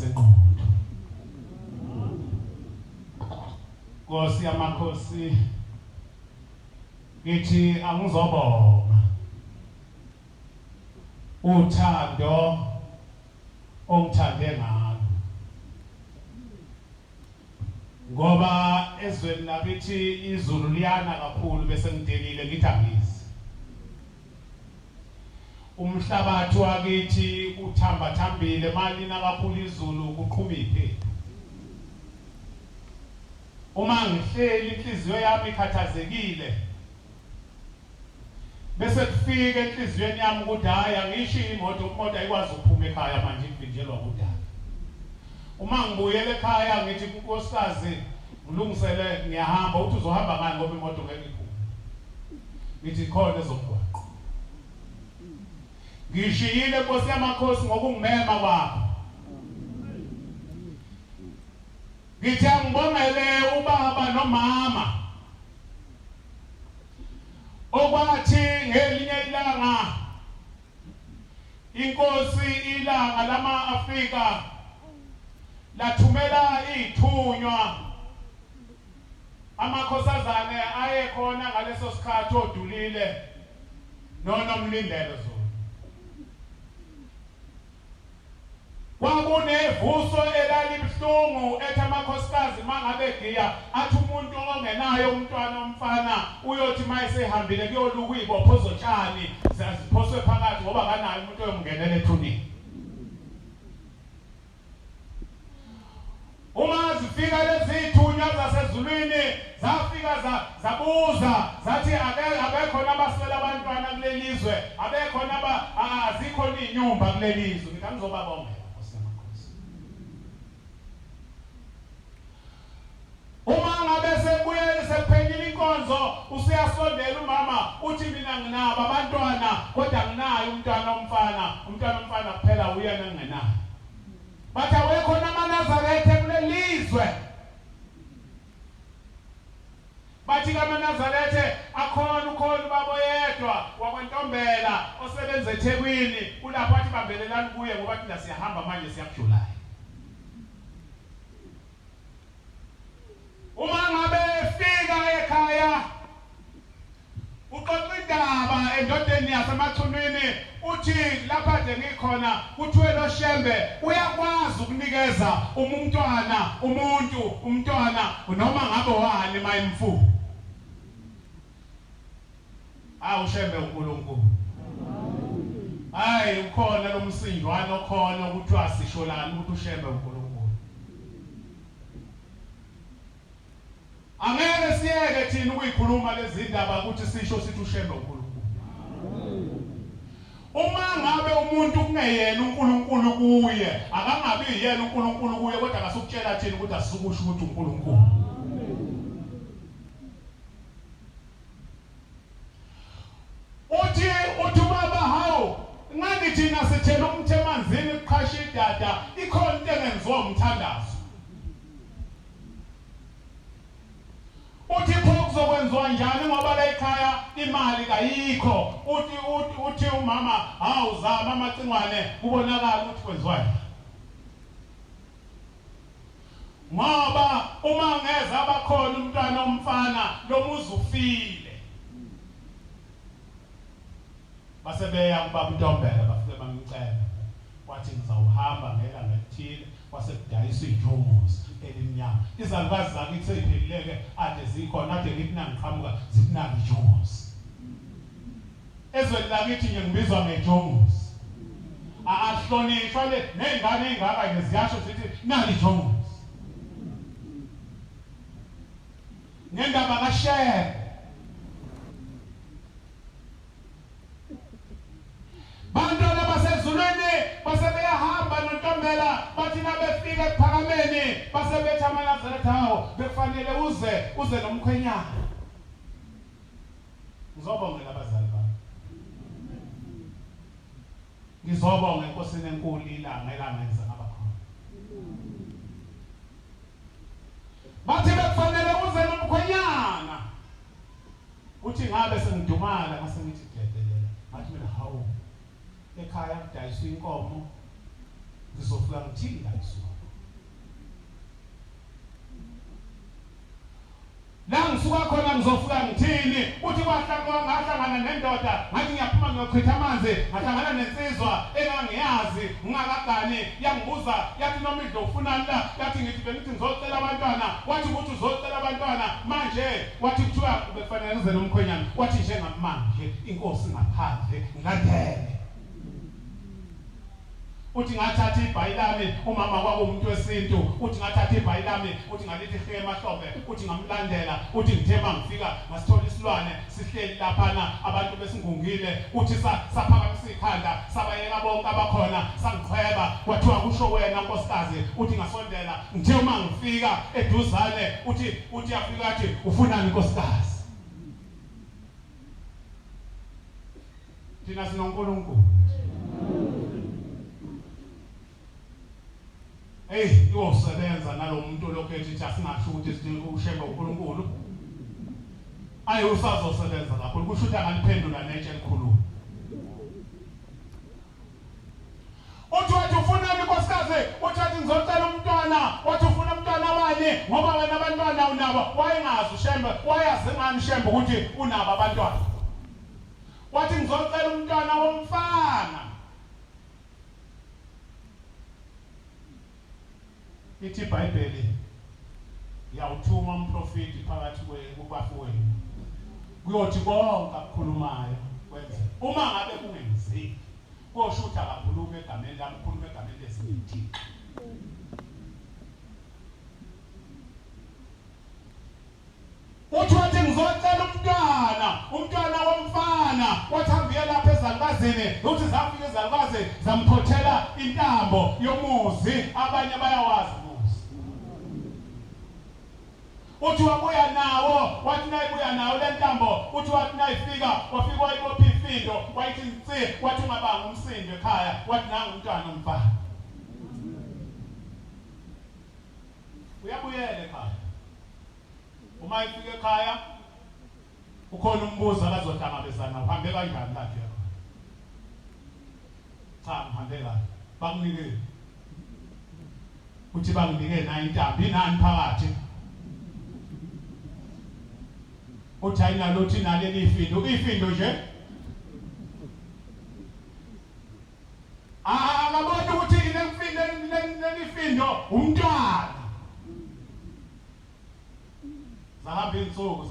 senqondo. Nkosi yamakhosi ngithi angizobonga uthando ongithande ngalo ngoba ezweni lakithi izulu liyana kakhulu bese ngidelile ngithi angizi umhlabathi wakithi uthamba thambile malina kakhulu izulu kuqhuma iphepho uma ngihleli inhliziyo yami ikhathazekile bese kufika enhliziyweni yami ukuthi hayi angisho imoto ayikwazi ukuphuma ekhaya manje ivinjelwa kudala uma ngibuyele ekhaya ngithi kunkosikazi ngilungisele ngiyahamba uthi uzohamba ngani ngoba imoto ngeke iphume ngithi khona ezomgwaqo ngishiyile Nkosi yamakhosi ngokungimema kwakho ngithi angibongele ubaba nomama okwathi ngelinye ilanga inkosi ilanga lama-Afrika lathumela ithunywa amakhosazane ayekhona ngaleso sikhathi odulile noNomlindelo Zulu kwakunevuso elalibuhlungu ethi amakhosikazi mangabe giya athi umuntu ongenayo umntwana omfana uyothi mayesehambile kuyoluka izibopho zotshani ziphoswe phakathi ngoba kanayo umuntu oyomngenela ethuneni uma zifika lezi ithunywa zasezulwini zafika zabuza zathi abekhona abaswela abantwana kulelizwe abekhona azikho inyumba kulelizwe ngithi angizobabongela uma ngabe sebuyele sekuphelile inkonzo usiyasondela umama uthi mina nginabo abantwana kodwa nginayo umntwana omfana kuphela uyena engenayo bathi awekhona amaNazaretha kulelizwe bathi kaManazaretha akhona ukhona ubaba oyedwa wakwaNtombela osebenza eThekwini kulapho athi bambelelani kuye ngoba thina siyahamba manje siyakujulayo uma ngabe efika ekhaya uxoxa indaba endodeni yasemathunweni uthi lapha nje ngikhona kuthiwe lo Shembe uyakwazi ukunikeza umntwana noma ngabe wani mayimfu uShembe uNkulunkulu hayi ukhona lo msindwana okhona ukuthi asisholani ukuthi uShembe uNkulunkulu angeke siyeke thina ukuyikhuluma lezi ndaba ukuthi sisho sithi uShembe uNkulunkulu uma ngabe umuntu kungeyena uNkulunkulu kuye akangabi yena uNkulunkulu kuye kodwa akasukutshela thina ukuthi asikusho ukuthi uNkulunkulu uthi baba hawo ngani thina sithela umthemanzini kuqhasha idada ikhona into engenziwa umthandazo uthi pho kuzokwenziwa njani ngoba la ekhaya imali kayikho uthi umama uzama amacingwane kubonakala ukuthi kwenziwayo ngoba uma ngeze abakhona umntwana omfana lo muzi ufile basebeya kubaba uNtombela bafike bamcela wathi ngizawuhamba ngelanga elithile wasekudayisa iJungusi elimnyama izalukazi zakithi seyiphelileke ade zikhona ade ngithi nangiqhamuka zithi nanga iJungusi ezweni lakithi nje ngibizwa ngeJungusi ahlonishwa le nengane engaka nje ziyasho zithi nanga iJungusi ngendaba kaShembe bantwana basezulwini basebeyahamba noNtombela bathi nabefika ephakameni basebethi amaNazaretha hawo bekufanele uze nomkhwenyana ngizobongela abazali bami ngizobonga enkosini enkulu ilanga elangenza ngabakhona bathi bekufanele uze nomkhwenyana uthi ngabe sengidumala ngasengithi dedelela bathi mina hawo ekhaya kudayiswa inkomo ngizofika ngithini la isuku la ngisuka khona ngizofika ngithini uthi ngahlangana nendoda ngathi ngiyaphuma ngiyochitha amanzi ngahlangana nensizwa engangiyazi ngingakagani yangibuza yathi noma idlo ufunani la yathi ngithi bengithi ngizocela abantwana wathi ukuthi uzocela abantwana manje wathi kuthiwa bekufanele ngize nomkhwenyana wathi njengamanje inkosi ngaphandle ngilandele uthi ngathatha iBhayilami umama kwabo umuntu wesintu uthi ngathatha iBhayilami uthi ngalithi Hema Mahlombe uthi ngamlandela uthi ngithema ngifika ngasithola isilwane sihleli laphana abantu besingungile uthi saphakamisa ikhanda sabayeka bonke abakhona sangichweba kwathiwa kusho wena nkosikazi uthi ngasondela ngithe uma ngifika eduzane uthi afika athi ufunani nkosikazi thina sinoNkulunkulu iyosebenza nalomuntu lokho ethi asingasho ukuthi sidinga ukushemba uNkulunkulu ayi usazosebenza kakhulu kusho ukuthi anganiphendula netshe elikhulu uthi wathi ufunani nkosikazi uthi wathi ngizocela umntwana wathi ufuna umntwana wani ngoba wena abantwana unabo wayengazi ushembe wayazi ngani shembe ukuthi unabo abantwana wathi ngizocela umntwana womfana ithi iBhayibheli yawuthuma umprofeti phakathi kubafowenu kuyothi konke akukhulumayo kwenze uma ngabe kungenzeki kosho ukuthi akakhuluma egameni lami ukhuluma egameni lesiThixo uthi wathi ngizocela umntwana womfana wathi hambiye lapha ezalukazini uthi zafika izalukazi zamphothela intambo yomuzi abanye bayawazi uthi wabuya nawo wathi nayibuya nawo le ntambo uthi wathi nayifika wafika wayibopha ifindo wayithi nsi wathi ungabanga umsindo ekhaya wathi nanga umntwana omfana uyabuyela ekhaya uma ifika ekhaya ukhona umbuzo abazohlangabezana uhambe kanjani lapha cha ngihambe kahle banginike uthi banginike nayo intambo inani phakathi uthi ayinalo uthi naleli ifindo nje akabona ukuthi ifindo umntwana zahamba insuku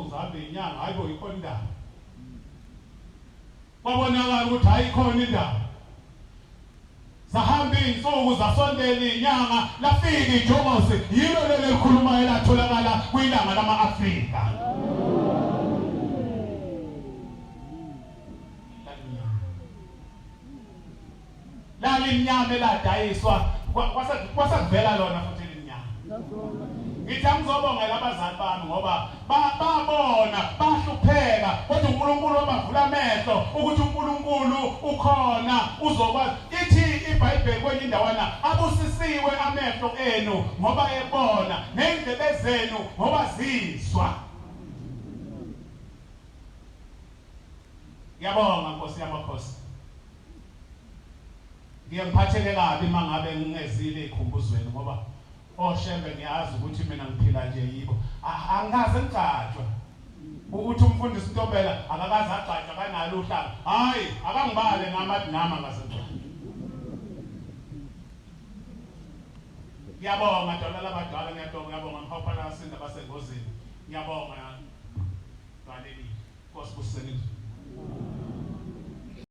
zahamba inyanga hayibo ikhona indaba babonakala ukuthi hayikhona indaba zahamba insuku zasondela inyanga lafika iJomosi yilo lelo likhuluma elatholakala kwilanga lama-Afrika lalimnyama eladayiswa kwasakuvela lona futhi elimnyama ngithi angizobongela abazali bami ngoba babona bahlupheka kodwa uNkulunkulu wabavula amehlo ukuthi uNkulunkulu ukhona uzokwazi ithi iBhayibheli kwenye indawana abusisiwe amehlo enu ngoba ebona nendlebe zenu ngoba zizwa ngiyabonga Nkosi yamakhosi ngiyangiphathele kabi mangabe ngingezile ikhumbuzweni ngoba oshembe ngiyazi ukuthi mina ngiphila nje yibo angaze ngicatshwa ukuthi umfundisi Ntombela akakaze agcatshwa kanalo uhlanga hayi akangibale ngamadinama ngasencane ngiyabonga madala labadala ngiyabonga mphawuphana asinda basengozini ngiyabonga baleli Nkosi kuseni